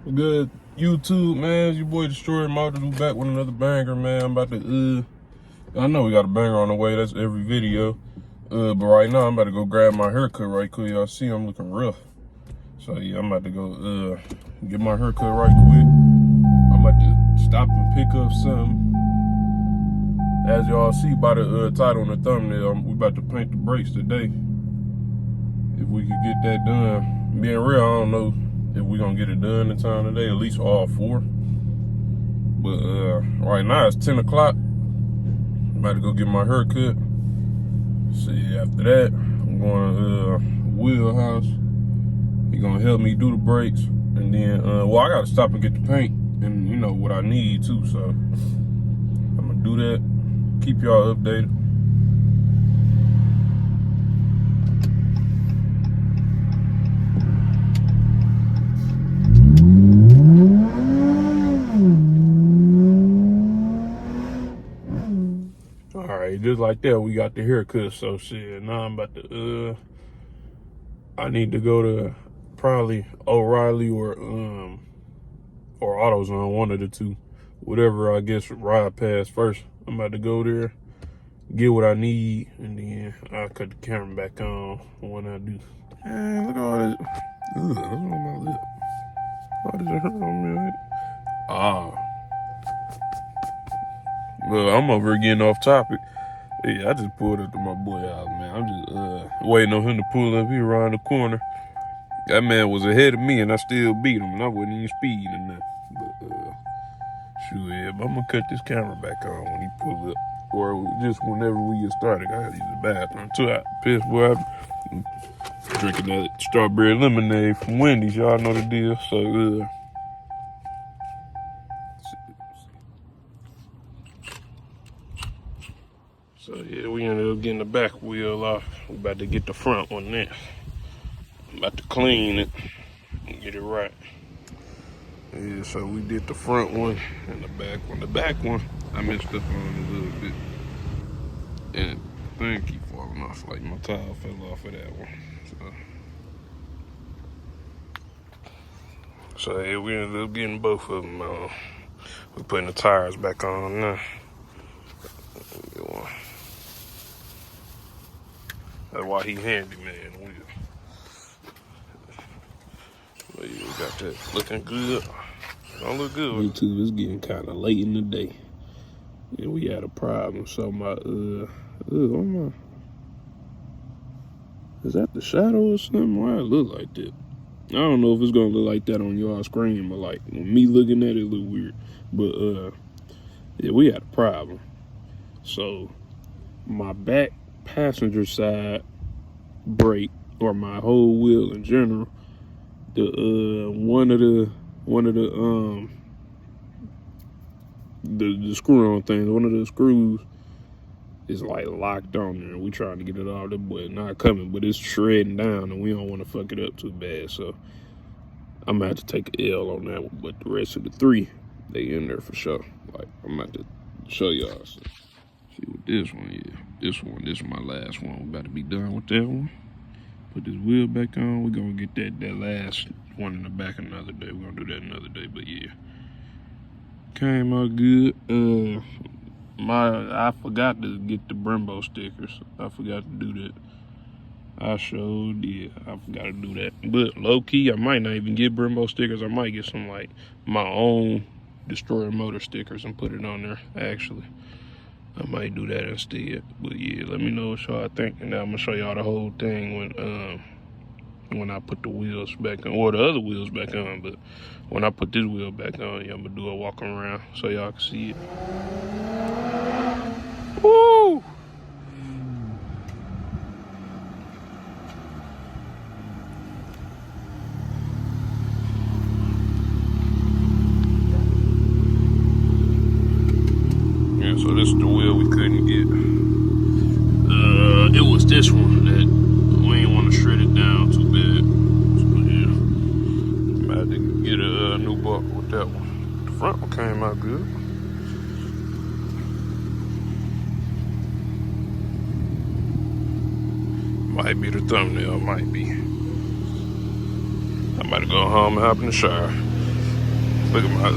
Good YouTube, man. It's your boy Destroyer Motors. We back with another banger, man. I'm about to I know we got a banger on the way. That's every video. But right now I'm about to go grab my haircut right quick. Y'all see I'm looking rough. So yeah, I'm about to go get my haircut right quick. I'm about to stop and pick up something. As y'all see by the title and the thumbnail, we about to paint the brakes today. If we could get that done. Being real, I don't know if we're gonna get it done in time today, at least all four. But right now it's 10 o'clock. I'm about to go get my hair cut. See, after that, I'm going to Wheelhouse. He's gonna help me do the brakes. And then, well, I gotta stop and get the paint and you know what I need too. So I'm gonna do that. Keep y'all updated. Alright, just like that, we got the haircut. So shit, now I'm about to I need to go to probably O'Reilly or AutoZone, one of the two. Whatever I guess ride past first. I'm about to go there, get what I need, and then I'll cut the camera back on when I do. Man, look at all this. Ugh, that's on my lip. Why does it hurt on me? Well, I'm over here getting off topic. Yeah, I just pulled up to my boy house, man. I'm just waiting on him to pull up here around the corner. That man was ahead of me, and I still beat him, and I wasn't even speeding or nothing. But shoot, yeah, but I'm gonna cut this camera back on when he pull up, or just whenever we get started. I gotta use the bathroom too. I pissed, boy. I'm drinking that strawberry lemonade from Wendy's. Y'all know the deal. So So yeah, we ended up getting the back wheel off. We about to get the front one next. I'm about to clean it and get it right. Yeah, so we did the front one and the back one. The back one, I messed up on a little bit. And the thing keep falling off, like my tile fell off of that one. So yeah, we ended up getting both of them on. We're putting the tires back on now. That's why he handy, man. But yeah, we got that looking good. Don't look good. YouTube is getting kind of late in the day. Yeah, we had a problem. So my, is that the shadow or something? Why it look like that? I don't know if it's gonna look like that on y'all screen, but like when me looking at it, look weird. But yeah, we had a problem. So my back passenger side brake, or my whole wheel in general, the one of the screw on things, one of the screws is like locked on there. We trying to get it off, but not coming, but it's shredding down and we don't want to fuck it up too bad. So I'm gonna have to take an L on that one, but the rest of the three, they in there for sure. Like I'm gonna have to show y'all. So, see what this one is. This is my last one. We about to be done with that one. Put this wheel back on. We're gonna get that last one in the back another day. We're gonna do that another day, but yeah. Came out good. I forgot to get the Brembo stickers. I forgot to do that. I sure did. I forgot to do that. But low key, I might not even get Brembo stickers. I might get some like my own Destroyer Motor stickers and put it on there, actually. I might do that instead. But yeah, let me know what y'all think, and I'm gonna show y'all the whole thing when I put the wheels back on, or the other wheels back on. But when I put this wheel back on, yeah, I'm gonna do a walk around so y'all can see it. Woo! So this is the wheel we couldn't get. It was this one that we didn't want to shred it down too bad. So yeah, I had to get a new buckle with that one. The front one came out good. Might be the thumbnail, might be. I'm about to go home and hop in the shower. Look at my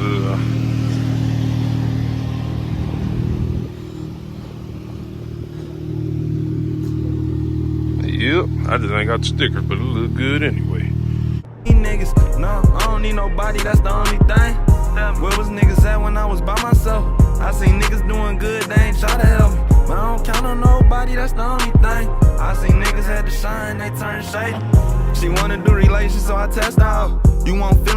Yep, I just ain't got the sticker, but it look good anyway. Niggas, no, I don't need nobody, that's the only thing. Where was niggas at when I was by myself? I seen niggas doing good, they ain't try to help me. But I don't count on nobody, that's the only thing. I seen niggas had to shine, they turned shady. She wanna do relations, so I test out. You want feelings?